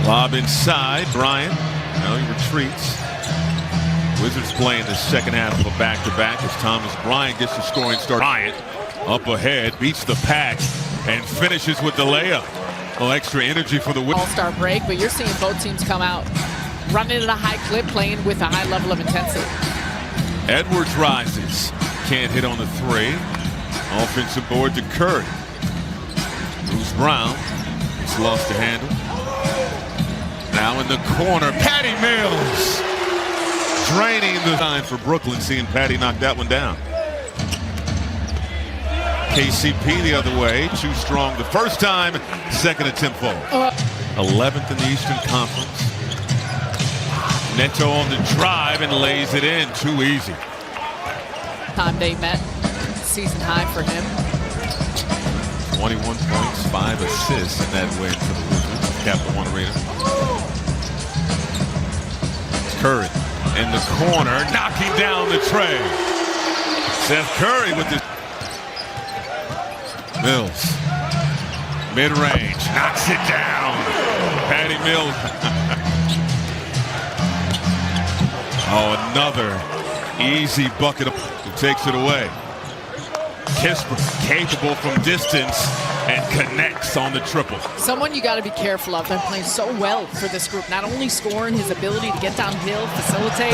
Lob inside, Bryant. Now he retreats. Wizards playing the second half of a back-to-back as Thomas Bryant gets the scoring start. Bryant up ahead, beats the pack, and finishes with the layup. A little extra energy for the Wizards. All-star break, but you're seeing both teams come out running at a high clip, playing with a high level of intensity. Edwards rises. Can't hit on the three. Offensive board to Curry. Bruce Brown. He's lost the handle. Now in the corner, Patty Mills. Draining the time for Brooklyn, seeing Patty knock that one down. KCP the other way, too strong the first time, second attempt forward. 11th in the Eastern Conference. Neto on the drive and lays it in, too easy. Time they met, season high for him. 21 points, 5 assists in that win for the Wizards, Capital One Arena. Curry in the corner, knocking down the tray. Seth Curry with the Mills. Mid-range, knocks it down. Patty Mills. Oh, another easy bucket who takes it away. Kispert capable from distance and connects on the triple. Someone you got to be careful of. They're playing so well for this group. Not only scoring, his ability to get downhill, facilitate.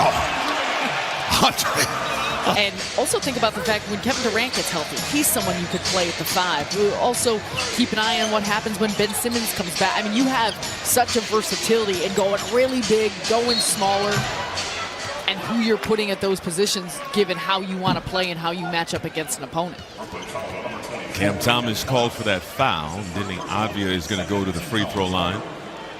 And also think about the fact when Kevin Durant gets healthy, he's someone you could play at the 5. We'll also keep an eye on what happens when Ben Simmons comes back. I mean, you have such a versatility in going really big, going smaller, and who you're putting at those positions given how you want to play and how you match up against an opponent. Cam Thomas called for that foul. Denny Avdia is going to go to the free throw line.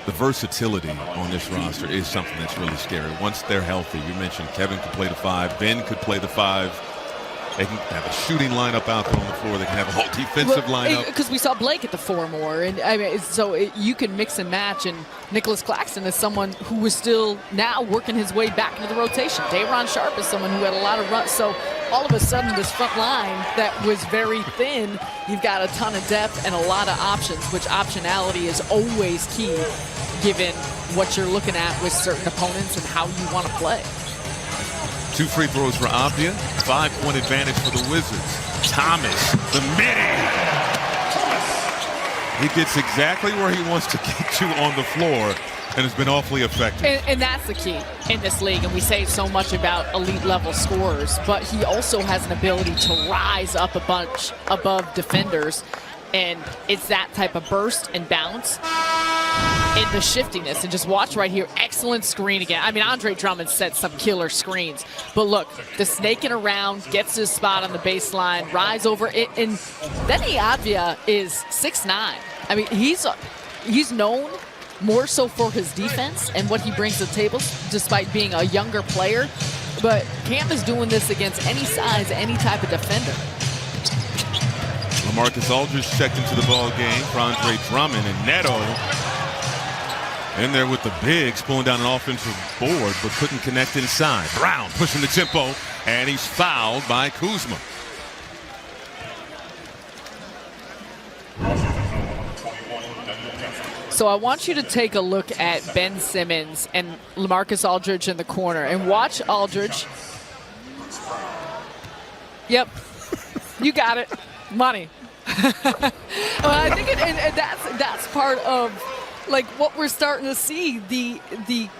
The versatility on this roster is something that's really scary. Once they're healthy, you mentioned Kevin could play the 5, Ben could play the 5. They can have a shooting lineup out there on the floor. They can have a whole defensive lineup. Because we saw Blake at the 4 more, and I mean, you can mix and match. And Nicholas Claxton is someone who is still now working his way back into the rotation. Day'Ron Sharpe is someone who had a lot of runs. So all of a sudden, this front line that was very thin, you've got a ton of depth and a lot of options, which optionality is always key, given what you're looking at with certain opponents and how you want to play. 2 free throws for Avdia, 5-point advantage for the Wizards. Thomas, the midi. He gets exactly where he wants to get to on the floor and has been awfully effective. And that's the key in this league. And we say so much about elite level scorers, but he also has an ability to rise up a bunch above defenders. And it's that type of burst and bounce in the shiftiness. And just watch right here, excellent screen again. I mean, Andre Drummond set some killer screens. But look, the snaking around, gets his spot on the baseline, rise over it. And Denny Avdia is 6'9". I mean, he's known more so for his defense and what he brings to the table, despite being a younger player. But Cam is doing this against any size, any type of defender. LaMarcus Aldridge checked into the ball game for Andre Drummond, and Neto in there with the bigs, pulling down an offensive board, but couldn't connect inside. Brown pushing the tempo, and he's fouled by Kuzma. So I want you to take a look at Ben Simmons and LaMarcus Aldridge in the corner, and watch Aldridge. Yep, you got it. Money. Well, I think and that's part of like what we're starting to see, the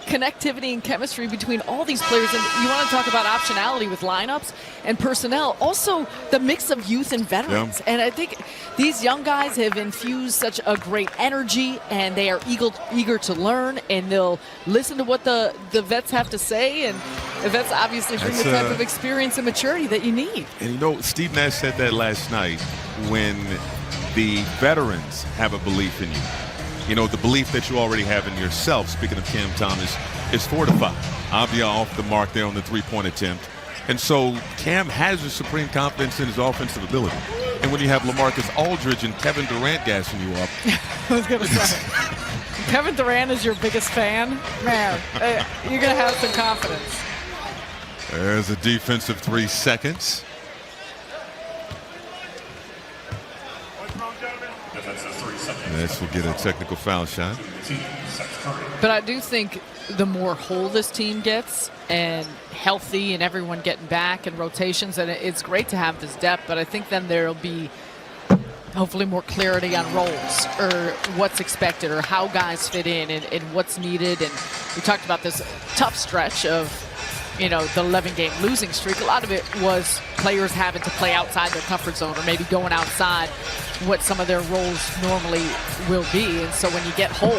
connectivity and chemistry between all these players. And you want to talk about optionality with lineups and personnel, also the mix of youth and veterans. Yeah. And I think these young guys have infused such a great energy, and they are eager to learn, and they'll listen to what the vets have to say, and the vets obviously bring the type of experience and maturity that you need. And you know, Steve Nash said that last night, when the veterans have a belief in you. You know, the belief that you already have in yourself, speaking of Cam Thomas, is fortified. Avdia off the mark there on the 3-point attempt. And so Cam has a supreme confidence in his offensive ability. And when you have LaMarcus Aldridge and Kevin Durant gassing you up. I was going to say, Kevin Durant is your biggest fan? Man, you're going to have some confidence. There's a defensive 3 seconds. This will get a technical foul shot. But I do think the more whole this team gets and healthy and everyone getting back and rotations, and it's great to have this depth, but I think then there'll be hopefully more clarity on roles or what's expected or how guys fit in and what's needed. And we talked about this tough stretch of, the 11-game losing streak. A lot of it was players having to play outside their comfort zone or maybe going outside what some of their roles normally will be. And so when you get whole,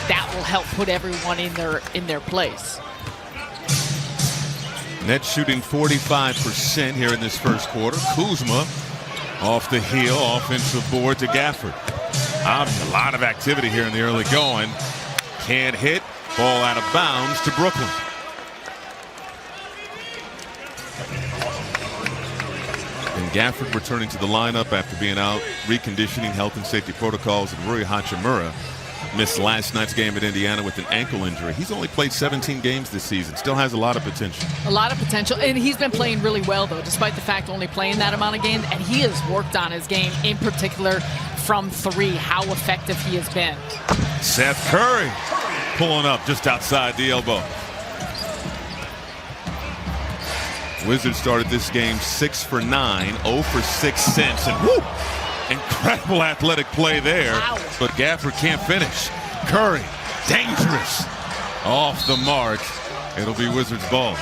that will help put everyone in their place. Nets shooting 45% here in this first quarter. Kuzma off the heel, offensive board to Gafford. A lot of activity here in the early going. Can't hit. Ball out of bounds to Brooklyn. And Gafford returning to the lineup after being out, reconditioning, health and safety protocols. And Rui Hachimura missed last night's game at Indiana with an ankle injury. He's only played 17 games this season. Still has a lot of potential. A lot of potential. And he's been playing really well, though, despite the fact only playing that amount of games. And he has worked on his game, in particular from three, how effective he has been. Seth Curry pulling up just outside the elbow. Wizards started this game 6 for 9, 0 for 6 since. And whoo! Incredible athletic play there, wow. But Gafford can't finish. Curry, dangerous, off the mark. It'll be Wizards ball.